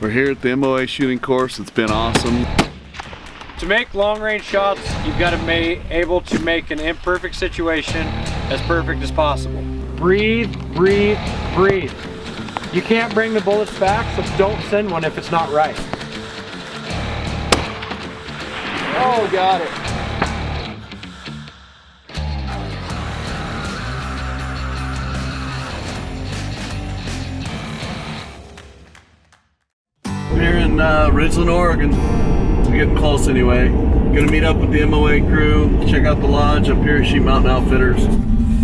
We're here at the MOA shooting course. It's been awesome. To make long-range shots, you've got to be able to make an imperfect situation as perfect as possible. Breathe, breathe, breathe. You can't bring the bullets back, so don't send one if it's not right. Oh, got it. We're here in Ridgeland, Oregon. We're getting close anyway. Gonna meet up with the MOA crew, check out the lodge up here at Sheep Mountain Outfitters.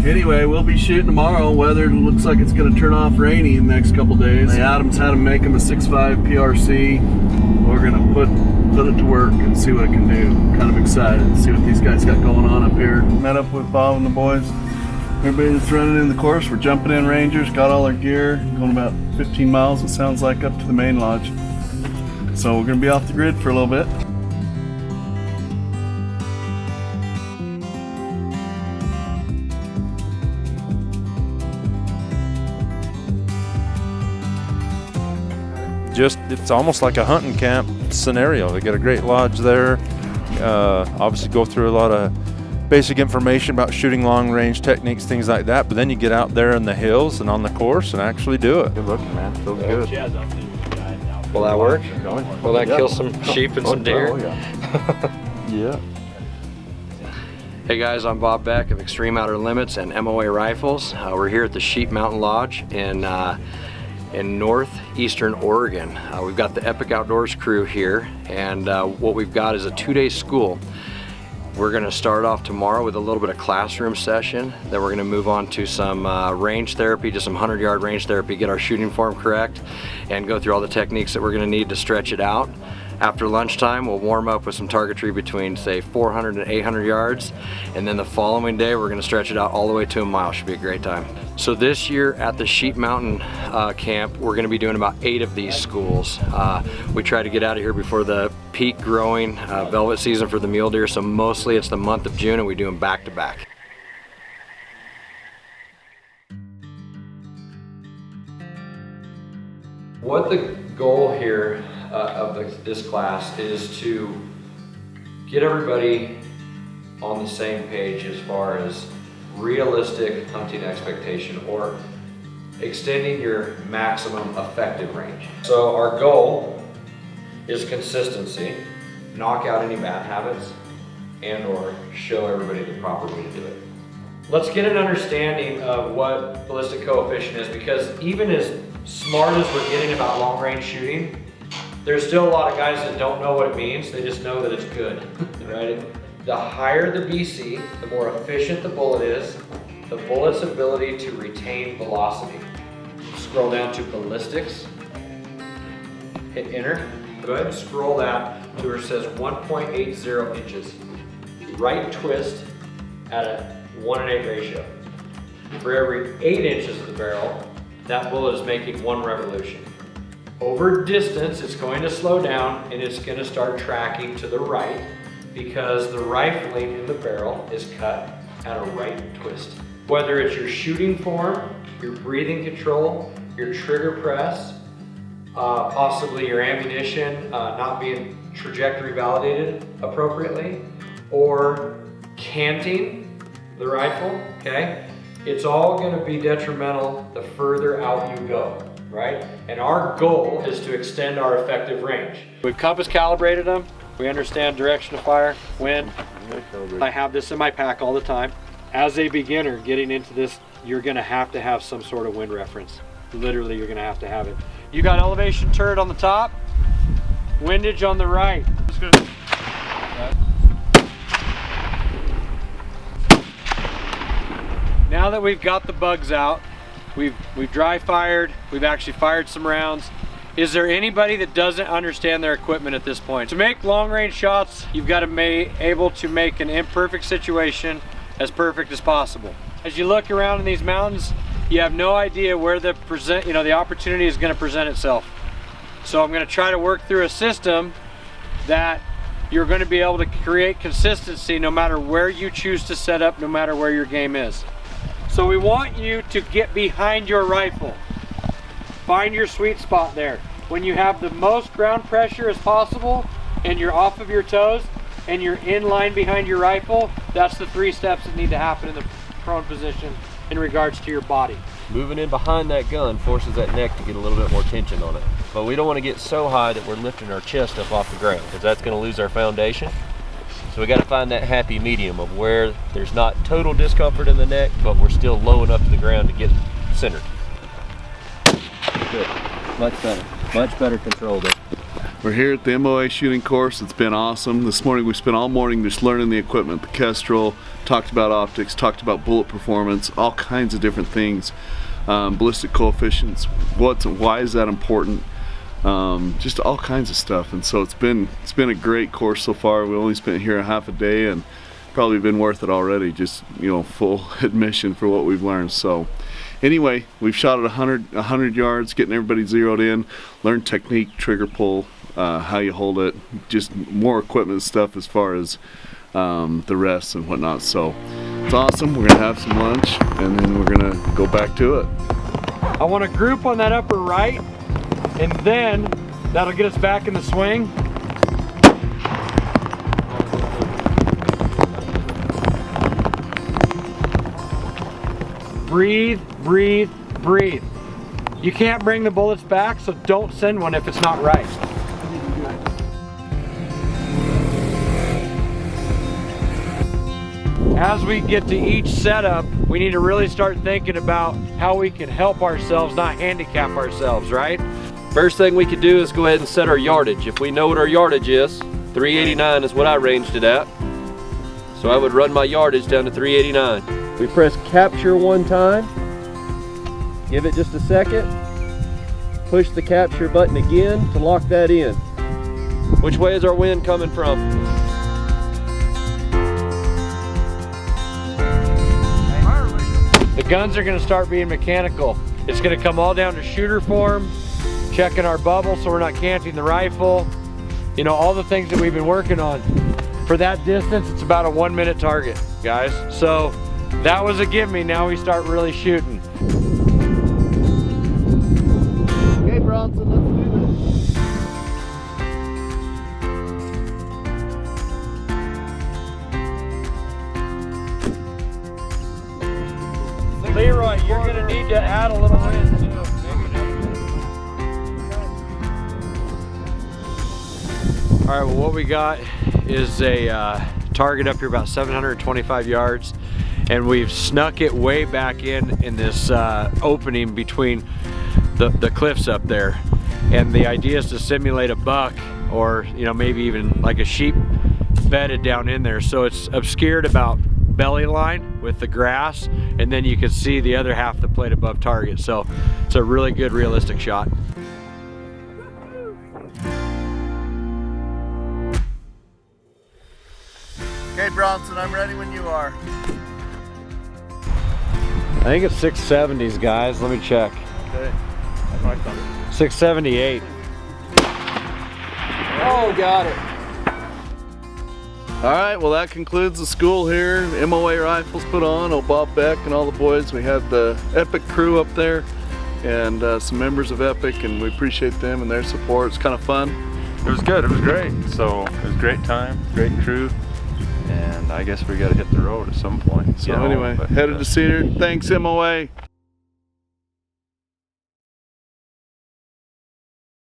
Anyway, we'll be shooting tomorrow. Weather looks like it's gonna turn off rainy in the next couple days. Adam's had him make him a 6.5 PRC. We're gonna put it to work and see what it can do. Kind of excited to see what these guys got going on up here. Met up with Bob and the boys. Everybody that's running in the course, we're jumping in Rangers, got all our gear, going about 15 miles, it sounds like, up to the main lodge. So we're gonna be off the grid for a little bit. It's almost like a hunting camp scenario. They got a great lodge there. Obviously go through a lot of basic information about shooting long range techniques, things like that, but then you get out there in the hills and on the course and actually do it. Good looking, man. Feels good. Will that work? Will that kill some sheep and some deer? Oh, yeah. Yeah. Hey guys, I'm Bob Beck of Extreme Outer Limits and MOA Rifles. We're here at the Sheep Mountain Lodge in northeastern Oregon. We've got the Epic Outdoors crew here, and what we've got is a 2-day school. We're gonna start off tomorrow with a little bit of classroom session. Then we're gonna move on to some range therapy, just some 100-yard range therapy, get our shooting form correct, and go through all the techniques that we're gonna need to stretch it out. After lunchtime, we'll warm up with some targetry between, say, 400 and 800 yards. And then the following day, we're gonna stretch it out all the way to a mile. Should be a great time. So this year at the Sheep Mountain camp, we're gonna be doing about 8 of these schools. We try to get out of here before the peak growing velvet season for the mule deer. So mostly it's the month of June and we do them back to back. What the goal here of this class is to get everybody on the same page as far as realistic hunting expectation or extending your maximum effective range. So our goal is consistency, knock out any bad habits, and or show everybody the proper way to do it. Let's get an understanding of what ballistic coefficient is, because even as smart as we're getting about long range shooting, there's still a lot of guys that don't know what it means. They just know that it's good, right? The higher the BC, the more efficient the bullet is, the bullet's ability to retain velocity. Scroll down to ballistics, hit enter. Go ahead and scroll that to where it says 1.80 inches. Right twist at a 1:8 ratio. For every 8 inches of the barrel, that bullet is making 1 revolution. Over distance, it's going to slow down and it's going to start tracking to the right because the rifling in the barrel is cut at a right twist. Whether it's your shooting form, your breathing control, your trigger press, possibly your ammunition not being trajectory validated appropriately, or canting the rifle, okay? It's all going to be detrimental the further out you go, right? And our goal is to extend our effective range. We've compass calibrated them. We understand direction of fire, wind. I have this in my pack all the time. As a beginner getting into this, you're going to have some sort of wind reference. Literally, you're going to have it. You got elevation turret on the top, windage on the right. Now that we've got the bugs out, we've dry fired, we've actually fired some rounds. Is there anybody that doesn't understand their equipment at this point? To make long range shots, you've got to be able to make an imperfect situation as perfect as possible. As you look around in these mountains, you have no idea where the opportunity is going to present itself. So I'm going to try to work through a system that you're going to be able to create consistency no matter where you choose to set up, no matter where your game is. So we want you to get behind your rifle. Find your sweet spot there. when you have the most ground pressure as possible and you're off of your toes and you're in line behind your rifle, that's the 3 steps that need to happen in the prone position in regards to your body. Moving in behind that gun forces that neck to get a little bit more tension on it. But we don't want to get so high that we're lifting our chest up off the ground, because that's going to lose our foundation. So we got to find that happy medium of where there's not total discomfort in the neck, but we're still low enough to the ground to get centered. Good. Much better control there. We're here at the MOA shooting course. It's been awesome. This morning we spent all morning just learning the equipment, the Kestrel, talked about optics, talked about bullet performance, all kinds of different things. Ballistic coefficients, why is that important? Just all kinds of stuff. And so it's been a great course so far. We only spent here a half a day and probably been worth it already, just, you know, full admission for what we've learned. So anyway, we've shot at 100 yards, getting everybody zeroed in, learned technique, trigger pull, how you hold it, just more equipment stuff as far as the rests and whatnot. So it's awesome. We're gonna have some lunch and then we're gonna go back to it. I want to group on that upper right, and then that'll get us back in the swing. Breathe, breathe, breathe. You can't bring the bullets back, so don't send one if it's not right. As we get to each setup, we need to really start thinking about how we can help ourselves, not handicap ourselves, right? First thing we could do is go ahead and set our yardage. If we know what our yardage is, 389 is what I ranged it at. So I would run my yardage down to 389. We press capture one time, give it just a second, push the capture button again to lock that in. Which way is our wind coming from? The guns are going to start being mechanical. It's going to come all down to shooter form, checking our bubble so we're not canting the rifle, you know, all the things that we've been working on. For that distance, it's about a 1-minute target, guys. So that was a gimme. Now we start really shooting. Okay, Bronson, let's do this. Leroy, you're going to need to add a little wind too. All right, well, what we got is a target up here about 725 yards, and we've snuck it way back in this opening between the cliffs up there. And the idea is to simulate a buck, or, you know, maybe even like a sheep bedded down in there. So it's obscured about belly line with the grass, and then you can see the other half of the plate above target. So it's a really good realistic shot. Okay, Bronson, I'm ready when you are. I think it's 670s, guys. Let me check. Okay. 678. Oh, got it. All right, well, that concludes the school here. MOA Rifles put on, Bob Beck and all the boys. We had the Epic crew up there and some members of Epic, and we appreciate them and their support. It's kind of fun. It was good. It was great. So it was a great time, great crew, and I guess we got to hit the road at some point. So anyway, headed to Cedar. Thanks, MOA.